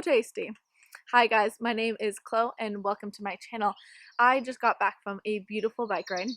so tasty. Hi guys, my name is Chloe and welcome to my channel. I just got back from a beautiful bike ride.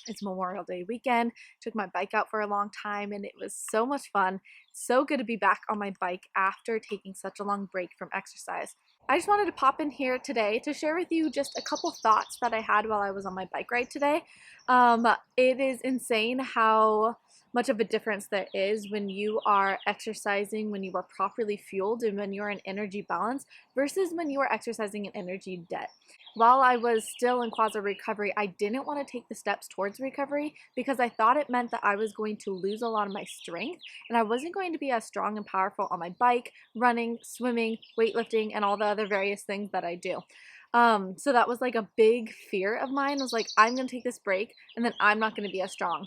It's Memorial Day weekend. Took my bike out for a long time and it was so much fun. So good to be back on my bike after taking such a long break from exercise. I just wanted to pop in here today to share with you just a couple thoughts that I had while I was on my bike ride today. It is insane how much of a difference there is when you are exercising, when you are properly fueled, and when you're in energy balance versus when you are exercising in energy debt. While I was still in quasi recovery, I didn't want to take the steps towards recovery because I thought it meant that I was going to lose a lot of my strength and I wasn't going to be as strong and powerful on my bike, running, swimming, weightlifting, and all the other various things that I do. So that was like a big fear of mine. I was like, I'm going to take this break and then I'm not going to be as strong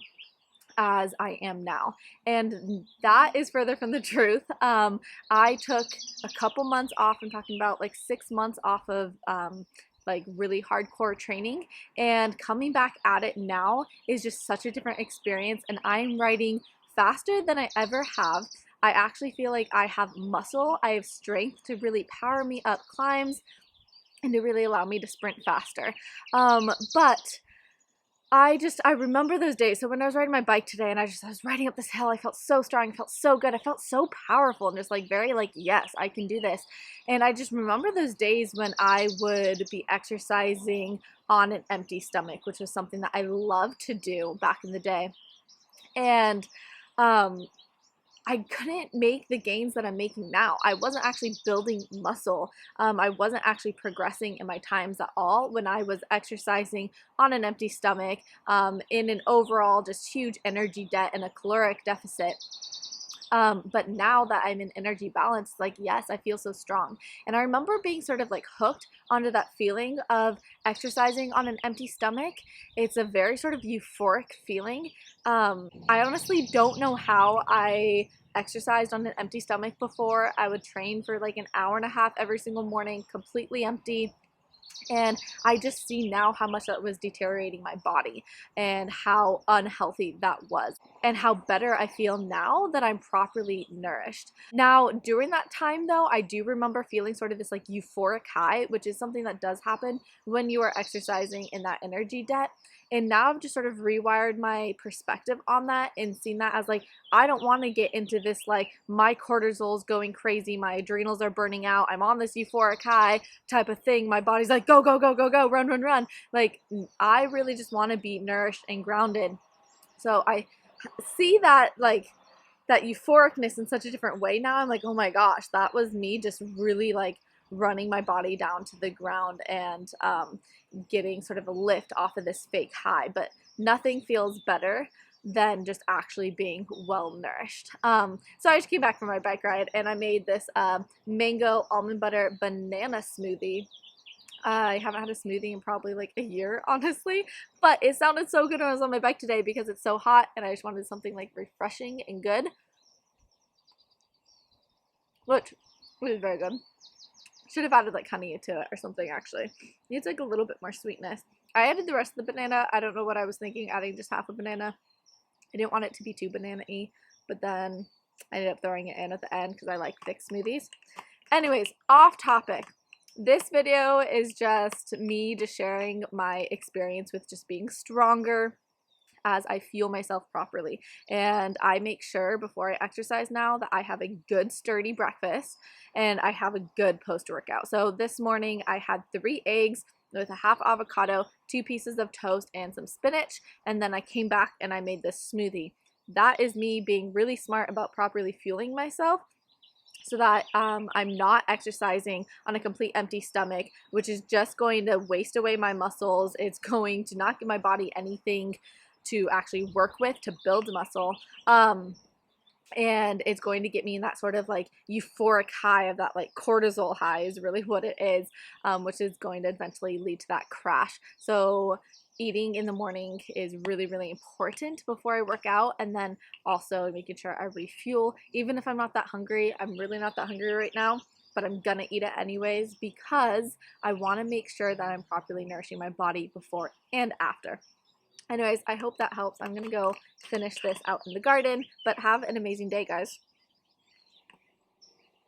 as I am now. And that is further from the truth. I took a couple months off. I'm talking about like 6 months off of like really hardcore training, and coming back at it now is just such a different experience, and I'm riding faster than I ever have. I actually feel like I have muscle, I have strength to really power me up climbs and to really allow me to sprint faster. But I remember those days. So when I was riding my bike today and I was riding up this hill, I felt so strong, I felt so good, I felt so powerful and just like very like, yes, I can do this. And I just remember those days when I would be exercising on an empty stomach, which was something that I loved to do back in the day. And I couldn't make the gains that I'm making now. I wasn't actually building muscle. I wasn't actually progressing in my times at all when I was exercising on an empty stomach, in an overall just huge energy debt and a caloric deficit. But now that I'm in energy balance, like, yes, I feel so strong. And I remember being sort of like hooked onto that feeling of exercising on an empty stomach. It's a very sort of euphoric feeling. I honestly don't know how I exercised on an empty stomach before. I would train for like an hour and a half every single morning, completely empty. And I just see now how much that was deteriorating my body and how unhealthy that was, and how better I feel now that I'm properly nourished. Now, during that time though, I do remember feeling sort of this like euphoric high, which is something that does happen when you are exercising in that energy debt. And now I've just sort of rewired my perspective on that and seen that as like, I don't want to get into this like my cortisol's going crazy, my adrenals are burning out, I'm on this euphoric high type of thing. My body's like, go, go, go, go, go, run, run, run. Like, I really just want to be nourished and grounded. So I see that like that euphoricness in such a different way now. I'm like, oh my gosh, that was me just really like running my body down to the ground and getting sort of a lift off of this fake high. But nothing feels better than just actually being well nourished. So I just came back from my bike ride and I made this mango almond butter banana smoothie. I haven't had a smoothie in probably like a year, honestly, but it sounded so good when I was on my bike today because it's so hot and I just wanted something like refreshing and good. Which is very good. Should have added like honey to it or something actually. Needs like a little bit more sweetness. I added the rest of the banana. I don't know what I was thinking adding just half a banana. I didn't want it to be too banana-y, but then I ended up throwing it in at the end because I like thick smoothies. Anyways, off topic. This video is just me just sharing my experience with just being stronger as I fuel myself properly. And I make sure before I exercise now that I have a good sturdy breakfast and I have a good post-workout. So this morning I had 3 eggs with a half avocado, 2 pieces of toast, and some spinach. And then I came back and I made this smoothie. That is me being really smart about properly fueling myself so that I'm not exercising on a complete empty stomach, which is just going to waste away my muscles. It's going to not give my body anything to actually work with to build muscle. And it's going to get me in that sort of like euphoric high of that like cortisol high is really what it is, which is going to eventually lead to that crash. So eating in the morning is really, really important before I work out, and then also making sure I refuel. Even if I'm not that hungry, I'm really not that hungry right now, but I'm gonna eat it anyways because I want to make sure that I'm properly nourishing my body before and after. Anyways, I hope that helps. I'm gonna go finish this out in the garden, but have an amazing day, guys.